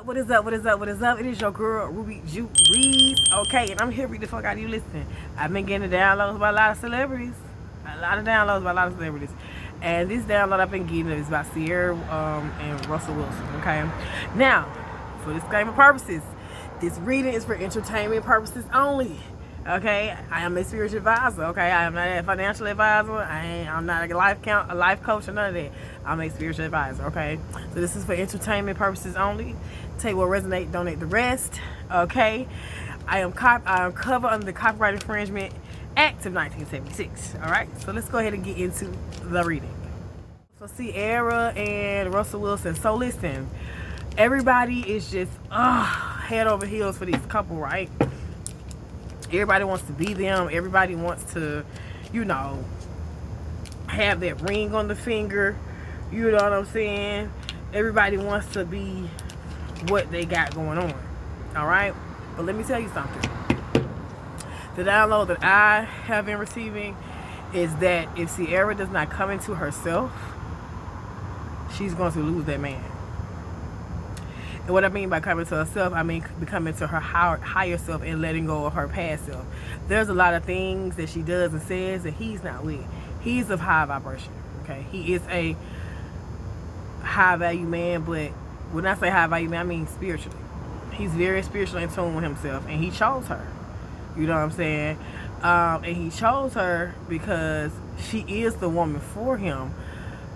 up? What is up? What is up? What is up? It is your girl, Ruby Juu Reads. Okay, and I'm here to read the fuck out of you listening. I've been getting downloads by a lot of celebrities. A lot of downloads by a lot of celebrities. And this download I've been getting is by Ciara and Russell Wilson. Okay. Now, for disclaimer purposes, this reading is for entertainment purposes only. Okay, I am a spiritual advisor. Okay, I am not a financial advisor. I'm not a life coach or none of that. I'm a spiritual advisor. Okay, so this is for entertainment purposes only. Take what resonate, donate the rest. Okay, I am covered under the Copyright Infringement Act of 1976. All right, so let's go ahead and get into the reading. So Ciara and Russell Wilson. So listen, everybody is just head over heels for this couple, right? Everybody wants to be them. Everybody wants to, you know, have that ring on the finger. You know what I'm saying? Everybody wants to be what they got going on. All right? But let me tell you something. The download that I have been receiving is that if Ciara does not come into herself, she's going to lose that man. And what I mean by coming to herself, I mean becoming to her higher self and letting go of her past self. There's a lot of things that she does and says that he's not with. He's of high vibration, okay? He is a high value man, but when I say high value man, I mean spiritually. He's very spiritually in tune with himself, and he chose her. You know what I'm saying? And he chose her because she is the woman for him.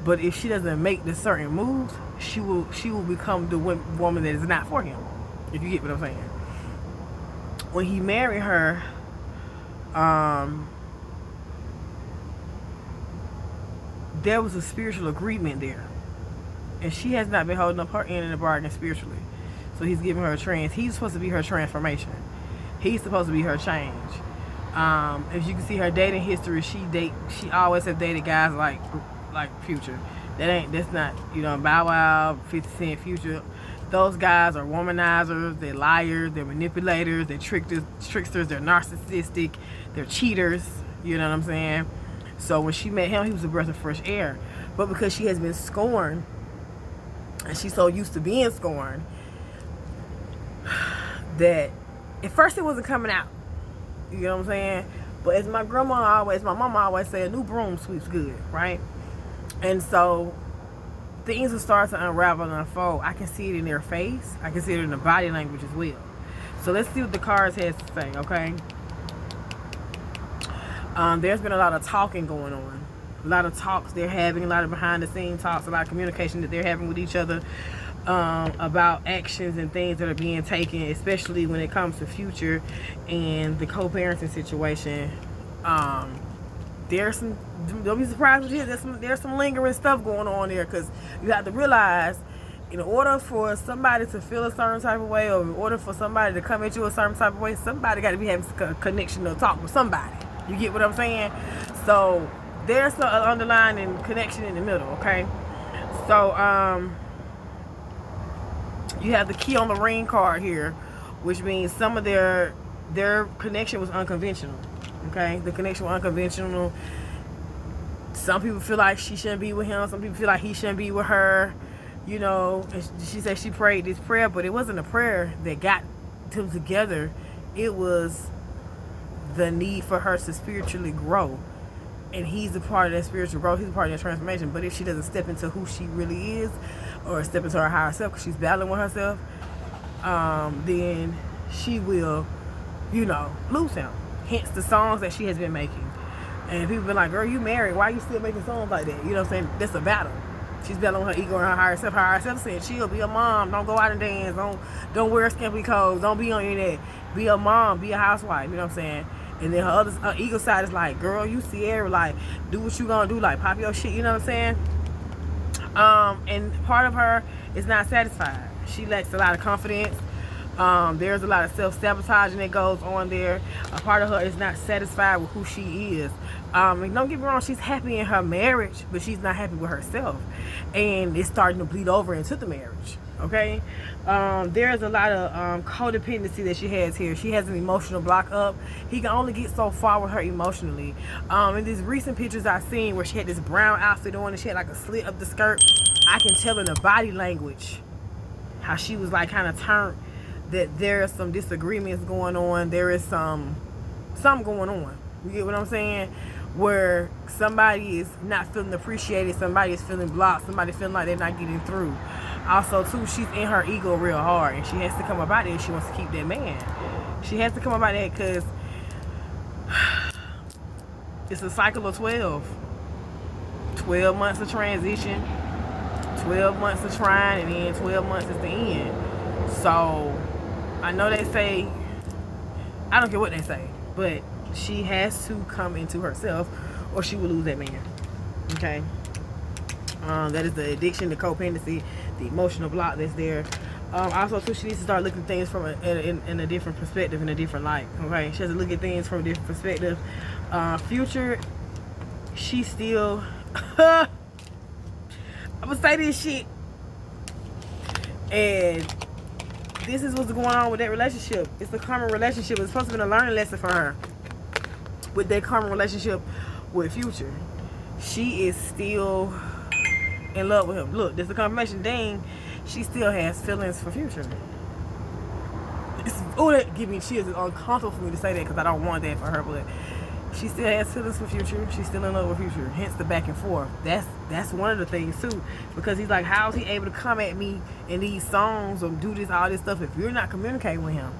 But if she doesn't make the certain moves, she will become the woman that is not for him. If you get what I'm saying. When he married her, there was a spiritual agreement there, and she has not been holding up her end in the bargain spiritually. So he's giving her a he's supposed to be her transformation. He's supposed to be her change. As you can see, her dating history, she always have dated guys like Future. That's not, you know, Bow Wow, 50 Cent, Future. Those guys are womanizers, they're liars, they're manipulators, they're tricksters, they're narcissistic, they're cheaters, you know what I'm saying? So when she met him, he was a breath of fresh air. But because she has been scorned, and she's so used to being scorned, that at first it wasn't coming out. You know what I'm saying? But as my mama always say, a new broom sweeps good, right? And so things will start to unravel and unfold. I can see it in their face. I can see it in the body language as well. So let's see what the cards has to say, okay? There's been a lot of talking going on. A lot of talks they're having, a lot of behind the scenes talks, a lot of communication that they're having with each other about actions and things that are being taken, especially when it comes to Future and the co-parenting situation. Don't be surprised with this. There's some lingering stuff going on there, because you have to realize, in order for somebody to feel a certain type of way, or in order for somebody to come at you a certain type of way, somebody got to be having a connection or talk with somebody. You get what I'm saying? So there's an underlying connection in the middle, okay? So you have the key on the ring card here, which means some of their connection was unconventional. Okay, the connection was unconventional. Some people feel like she shouldn't be with him. Some people feel like he shouldn't be with her. You know, and she said she prayed this prayer, but it wasn't a prayer that got them together. It was the need for her to spiritually grow. And he's a part of that spiritual growth. He's a part of that transformation. But if she doesn't step into who she really is, or step into her higher self, because she's battling with herself, then she will, you know, lose him. Hence the songs that she has been making. And people been like, girl, you married. Why are you still making songs like that? You know what I'm saying? That's a battle. She's battling with her ego and her higher self. Her higher self saying, chill, be a mom. Don't go out and dance. Don't wear skimpy clothes. Don't be on your internet. Be a mom. Be a housewife. You know what I'm saying? And then her ego side is like, girl, you Ciara, like, do what you gonna do. Like, pop your shit. You know what I'm saying? And part of her is not satisfied. She lacks a lot of confidence. There's a lot of self-sabotaging that goes on there. A part of her is not satisfied with who she is. And don't get me wrong, she's happy in her marriage, but she's not happy with herself. And it's starting to bleed over into the marriage. Okay? There's a lot of codependency that she has here. She has an emotional block up. He can only get so far with her emotionally. In these recent pictures I've seen where she had this brown outfit on and she had like a slit up the skirt, I can tell in the body language how she was like kind of turned, that there is some disagreements going on, there is something going on. You get what I'm saying? Where somebody is not feeling appreciated, somebody is feeling blocked, somebody feeling like they're not getting through. Also too, she's in her ego real hard, and she has to come about it if she wants to keep that man. She has to come about that, because it's a cycle of 12 months of transition, 12 months of trying, and then 12 months is the end. So I know they say, I don't care what they say, but she has to come into herself or she will lose that man. Okay? That is the addiction, the codependency, the emotional block that's there. Also too, she needs to start looking at things from in a different perspective, in a different light. Okay? She has to look at things from a different perspective. Future, she still I'm gonna say this shit, and this is what's going on with that relationship. It's a karma relationship. It's supposed to be a learning lesson for her with that karma relationship with Future. She is still in love with him. Look, there's a confirmation. Dang, she still has feelings for Future. Oh, that give me chills. It's uncomfortable for me to say that because I don't want that for her, but she still has feelings for Future. She's still in love with Future. Hence the back and forth. That's one of the things too, because he's like, how is he able to come at me in these songs or do this, all this stuff, if you're not communicating with him?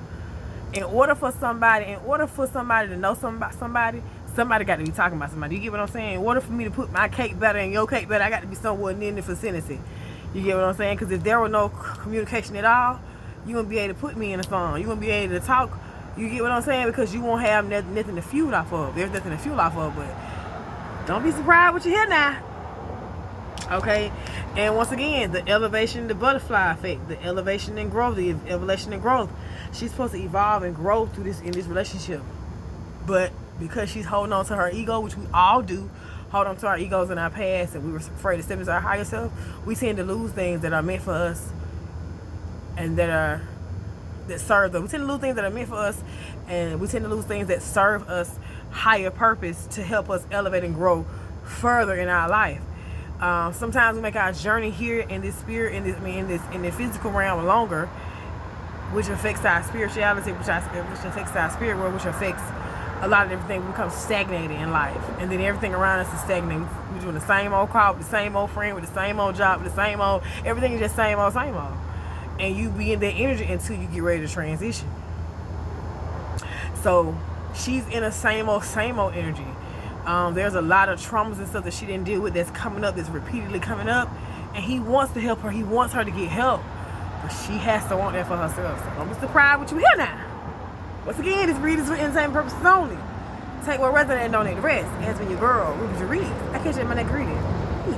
In order for somebody to know somebody got to be talking about somebody. You get what I'm saying? In order for me to put my cake better and your cake better, I got to be somewhere in the vicinity. You get what I'm saying? Because if there were no communication at all, you wouldn't be able to put me in a song. You wouldn't be able to talk. You get what I'm saying? Because you won't have nothing to fuel off of. There's nothing to fuel off of, but don't be surprised what you hear now. Okay? And once again, the elevation, the butterfly effect, the elevation and growth, the evolution and growth. She's supposed to evolve and grow through this in this relationship. But because she's holding on to her ego, which we all do, hold on to our egos in our past, and we were afraid to step into our higher self, we tend to lose things that are meant for us and that serve us. We tend to lose things that are meant for us, and we tend to lose things that serve us higher purpose to help us elevate and grow further in our life. Sometimes we make our journey here in this spirit, in the physical realm longer, which affects our spirituality, which affects our spirit world, which affects a lot of everything. We become stagnated in life, and then everything around us is stagnant. We're doing the same old call with the same old friend, with the same old job, with the same old, everything is just same old. And you be in that energy until you get ready to transition. So she's in a same old energy. There's a lot of traumas and stuff that she didn't deal with that's coming up, that's repeatedly coming up, and he wants to help her. He wants her to get help, but she has to want that for herself. So don't be surprised what you hear now. Once again, this read is for entertainment purposes only. Take what resonates and donate the rest. It has been your girl, Ruby Juu Reads. I catch you in my next reading. Peace.